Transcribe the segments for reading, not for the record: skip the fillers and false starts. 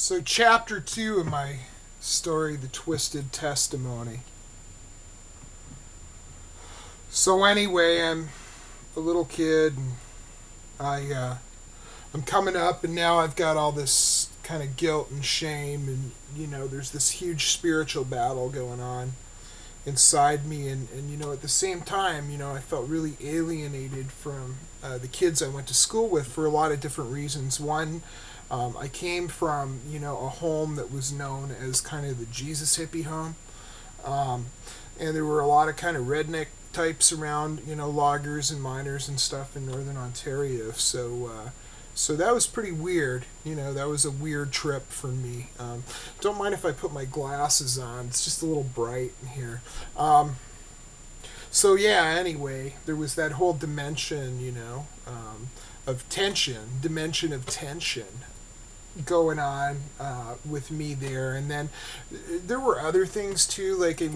So, chapter 2 of my story, The Twisted Testimony. So, anyway, I'm a little kid, and I'm coming up, and now I've got all this kind of guilt and shame, and there's this huge spiritual battle going on inside me, and at the same time, I felt really alienated from the kids I went to school with for a lot of different reasons. One, I came from a home that was known as kind of the Jesus hippie home, and there were a lot of kind of redneck types around, loggers and miners and stuff in northern Ontario. So that was pretty weird. That was a weird trip for me. Don't mind if I put my glasses on. It's just a little bright in here. So yeah, anyway, there was that whole dimension, of tension going on with me there. And then there were other things too. Like, it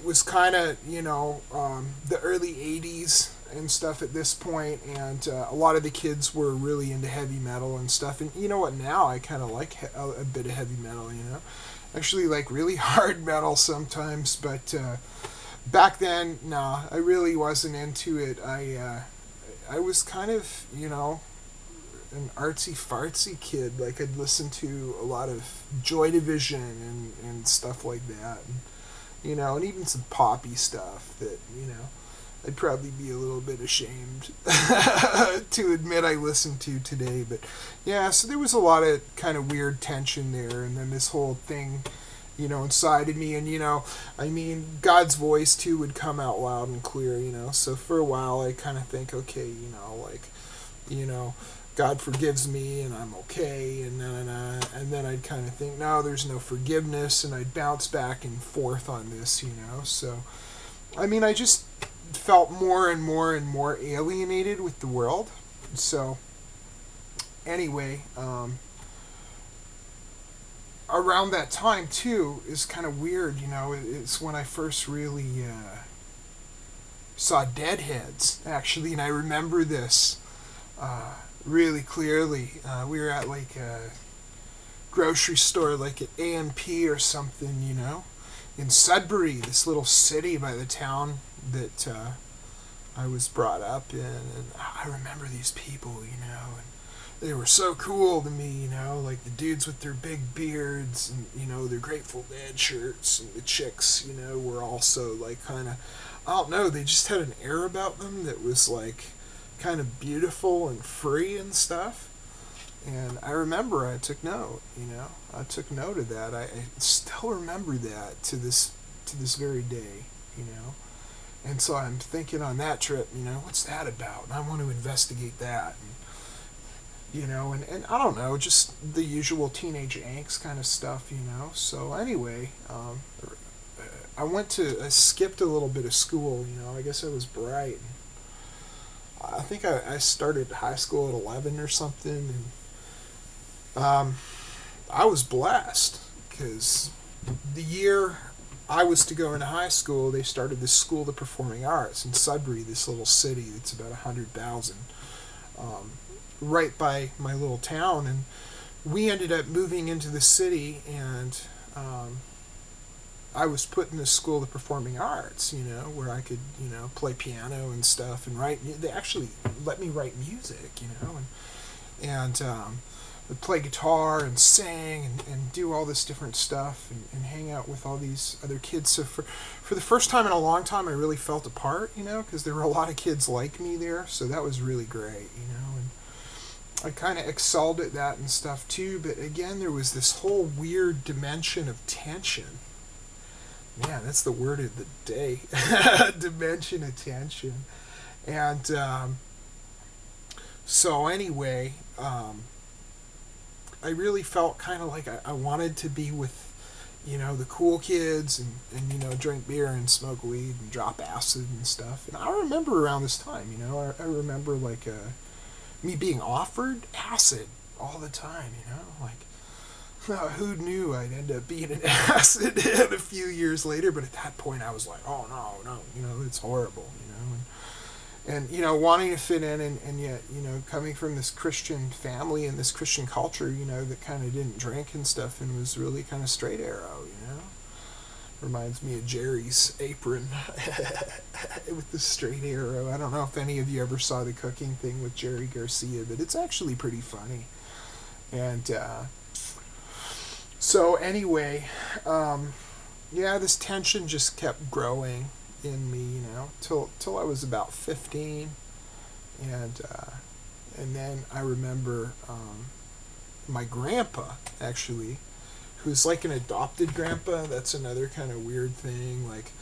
was kind of, the early 80s and stuff at this point, and a lot of the kids were really into heavy metal and stuff. And you know what, now I kind of like a bit of heavy metal, actually like really hard metal sometimes, but back then, nah, I really wasn't into it. I was kind of, an artsy fartsy kid. Like, I'd listen to a lot of Joy Division and stuff like that, and even some poppy stuff that I'd probably be a little bit ashamed to admit I listened to today. But yeah, so there was a lot of kind of weird tension there, and then this whole thing, inside of me. And God's voice too would come out loud and clear. So for a while I kind of think, okay, God forgives me and I'm okay, and then I'd kind of think, no, there's no forgiveness, and I'd bounce back and forth on this. So I just felt more and more and more alienated with the world. So anyway, around that time too is kind of weird. It's when I first really saw Deadheads, actually, and I remember this really clearly. We were at like a grocery store, like at A&P or something, in Sudbury, this little city by the town that I was brought up in. And I remember these people, and they were so cool to me, like the dudes with their big beards and, their Grateful Dead shirts, and the chicks, were also like kind of, I don't know, they just had an air about them that was like kind of beautiful and free and stuff. And I remember I took note, I took note of that. I still remember that to this very day, And so I'm thinking on that trip, what's that about? And I want to investigate that. And I don't know, just the usual teenage angst kind of stuff, So anyway, I skipped a little bit of school, I guess I was bright. I think I started high school at 11 or something, and I was blessed because the year I was to go into high school, they started this School of Performing Arts in Sudbury, this little city that's about 100,000, right by my little town. And we ended up moving into the city, and I was put in the School of Performing Arts, where I could, play piano and stuff and write. They actually let me write music, and I'd play guitar and sing and do all this different stuff, and hang out with all these other kids. So for the first time in a long time, I really felt a part, because there were a lot of kids like me there. So that was really great, and I kind of excelled at that and stuff too. But again, there was this whole weird dimension of tension. Yeah, that's the word of the day. Dimension of tension. And so anyway, I really felt kind of like I wanted to be with, the cool kids, and drink beer and smoke weed and drop acid and stuff. And I remember around this time, I remember like me being offered acid all the time, like, who knew I'd end up being an acid a few years later. But at that point I was like, oh no, it's horrible, And wanting to fit in, and yet coming from this Christian family and this Christian culture, that kind of didn't drink and stuff and was really kind of straight arrow. Reminds me of Jerry's apron with the straight arrow. I don't know if any of you ever saw the cooking thing with Jerry Garcia, but it's actually pretty funny. And so anyway, yeah, this tension just kept growing in me, till I was about 15, and then I remember my grandpa, actually, who's like an adopted grandpa. That's another kind of weird thing. Like,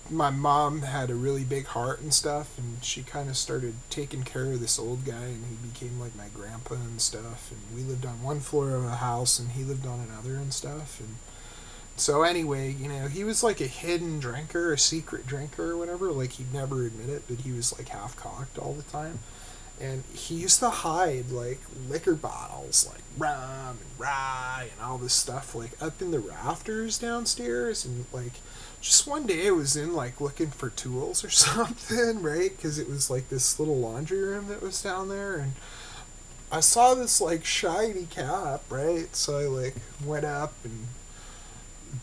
my mom had a really big heart and stuff, and she kind of started taking care of this old guy, and he became like my grandpa and stuff. And we lived on one floor of a house, and he lived on another and stuff. And so anyway, he was like a hidden drinker, a secret drinker or whatever. Like, he'd never admit it, but he was like half cocked all the time. And he used to hide like liquor bottles, like rum and rye and all this stuff, like up in the rafters downstairs. And like, just one day I was in like looking for tools or something, right? Because it was like this little laundry room that was down there, and I saw this like shiny cap, right? So I like went up and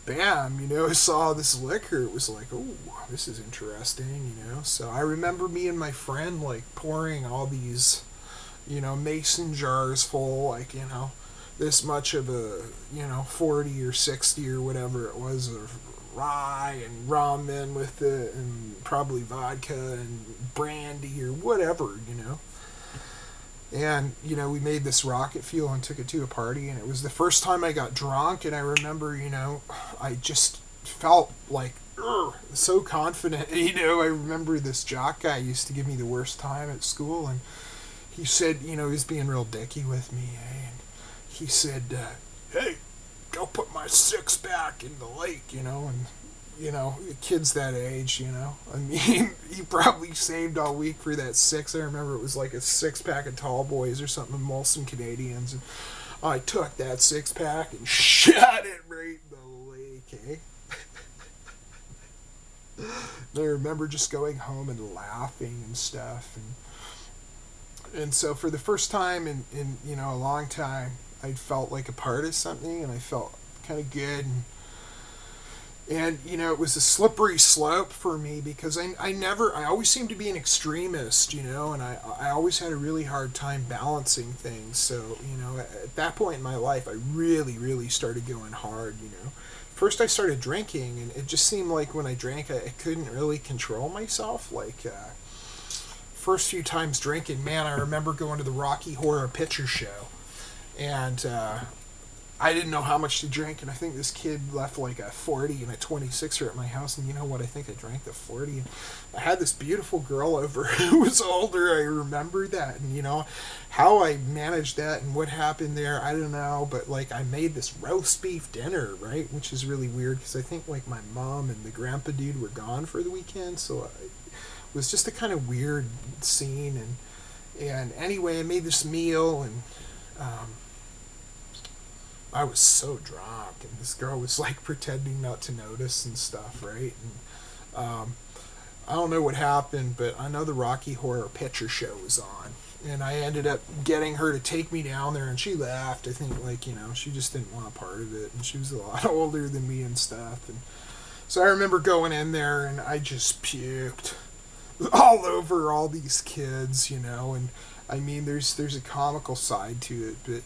bam, I saw this liquor. It was like, oh, this is interesting, So I remember me and my friend like pouring all these, mason jars full, like, this much of a, 40 or 60 or whatever it was of rye and ramen with it, and probably vodka and brandy or whatever, And, we made this rocket fuel and took it to a party, and it was the first time I got drunk, and I remember, I just felt like, so confident. I remember this jock guy used to give me the worst time at school, and he said, he was being real dicky with me, and he said, hey, go put my six-pack in the lake, and kids that age, I mean, he probably saved all week for that six. I remember it was like a six-pack of Tall Boys or something, Molson Canadians, and I took that six-pack and shot it right in the lake, eh? I remember just going home and laughing and stuff, and so for the first time in a long time, I felt like a part of something, and I felt kind of good, and it was a slippery slope for me, because I always seemed to be an extremist, and I always had a really hard time balancing things. So, at that point in my life, I really, really started going hard, First I started drinking, and it just seemed like when I drank, I couldn't really control myself. Like, first few times drinking, man, I remember going to the Rocky Horror Picture Show, and I didn't know how much to drink, and I think this kid left like a 40 and a 26er at my house, and you know what? I think I drank the 40, and I had this beautiful girl over who was older. I remember that, and how I managed that and what happened there, I don't know, but like I made this roast beef dinner, right, which is really weird, because I think like my mom and the grandpa dude were gone for the weekend, so it was just a kind of weird scene, and anyway, I made this meal, and I was so drunk, and this girl was like pretending not to notice and stuff, right? And I don't know what happened, but I know the Rocky Horror Picture Show was on, and I ended up getting her to take me down there, and she laughed. I think like she just didn't want a part of it, and she was a lot older than me and stuff, and so I remember going in there, and I just puked all over all these kids, and I mean, there's a comical side to it, but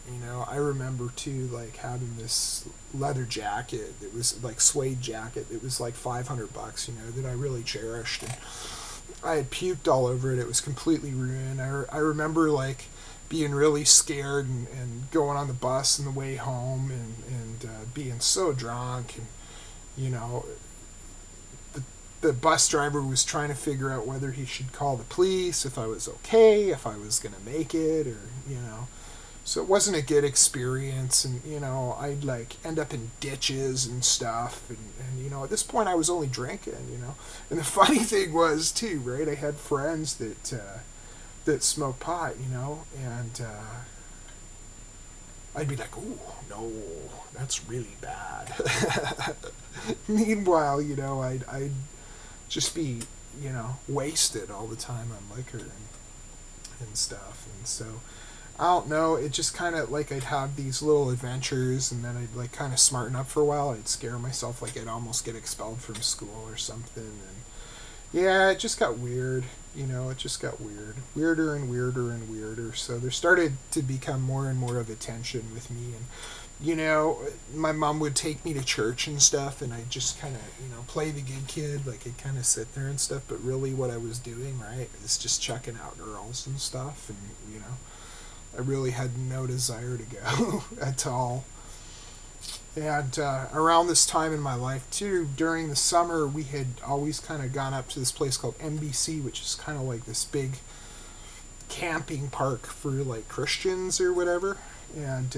I remember too, like having this leather jacket that was like suede jacket that was like $500, that I really cherished, and I had puked all over it. It was completely ruined. I remember like being really scared, and going on the bus on the way home, and being so drunk, and the bus driver was trying to figure out whether he should call the police, if I was okay, if I was going to make it, or, So it wasn't a good experience, and, I'd, like, end up in ditches and stuff, and at this point I was only drinking, And the funny thing was, too, right, I had friends that smoked pot, and I'd be like, ooh, no, that's really bad. Meanwhile, I'd just be, wasted all the time on liquor and stuff. And so I don't know, it just kind of like I'd have these little adventures, and then I'd like kind of smarten up for a while. I'd scare myself like I'd almost get expelled from school or something. And yeah, it just got weird. It just got weirder and weirder and weirder. So there started to become more and more of a tension with me. And my mom would take me to church and stuff, and I'd just kind of, play the good kid. Like, I'd kind of sit there and stuff, but really what I was doing, right, is just checking out girls and stuff. And, I really had no desire to go at all. And around this time in my life, too, during the summer, we had always kind of gone up to this place called NBC, which is kind of like this big camping park for like Christians or whatever. And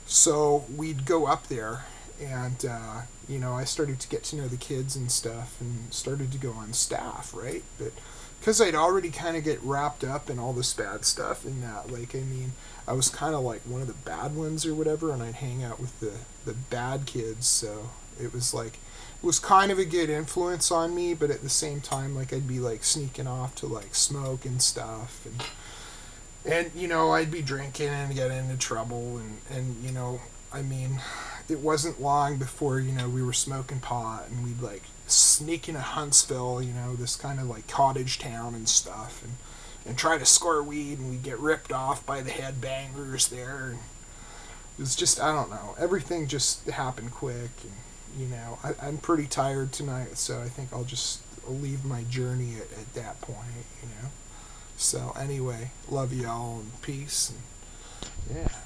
so we'd go up there, and I started to get to know the kids and stuff, and started to go on staff, right? But because I'd already kind of get wrapped up in all this bad stuff, and that, like, I mean, I was kind of like one of the bad ones or whatever, and I'd hang out with the bad kids. So it was like, it was kind of a good influence on me, but at the same time, like, I'd be like sneaking off to like smoke and stuff, and I'd be drinking and get into trouble, and I mean, it wasn't long before we were smoking pot, and we'd like sneak into Huntsville, this kind of like cottage town and stuff, and try to score weed, and we'd get ripped off by the headbangers there. And it was just, I don't know, everything just happened quick. And I'm pretty tired tonight, so I think I'll leave my journey at that point. So anyway, love y'all and peace, and yeah.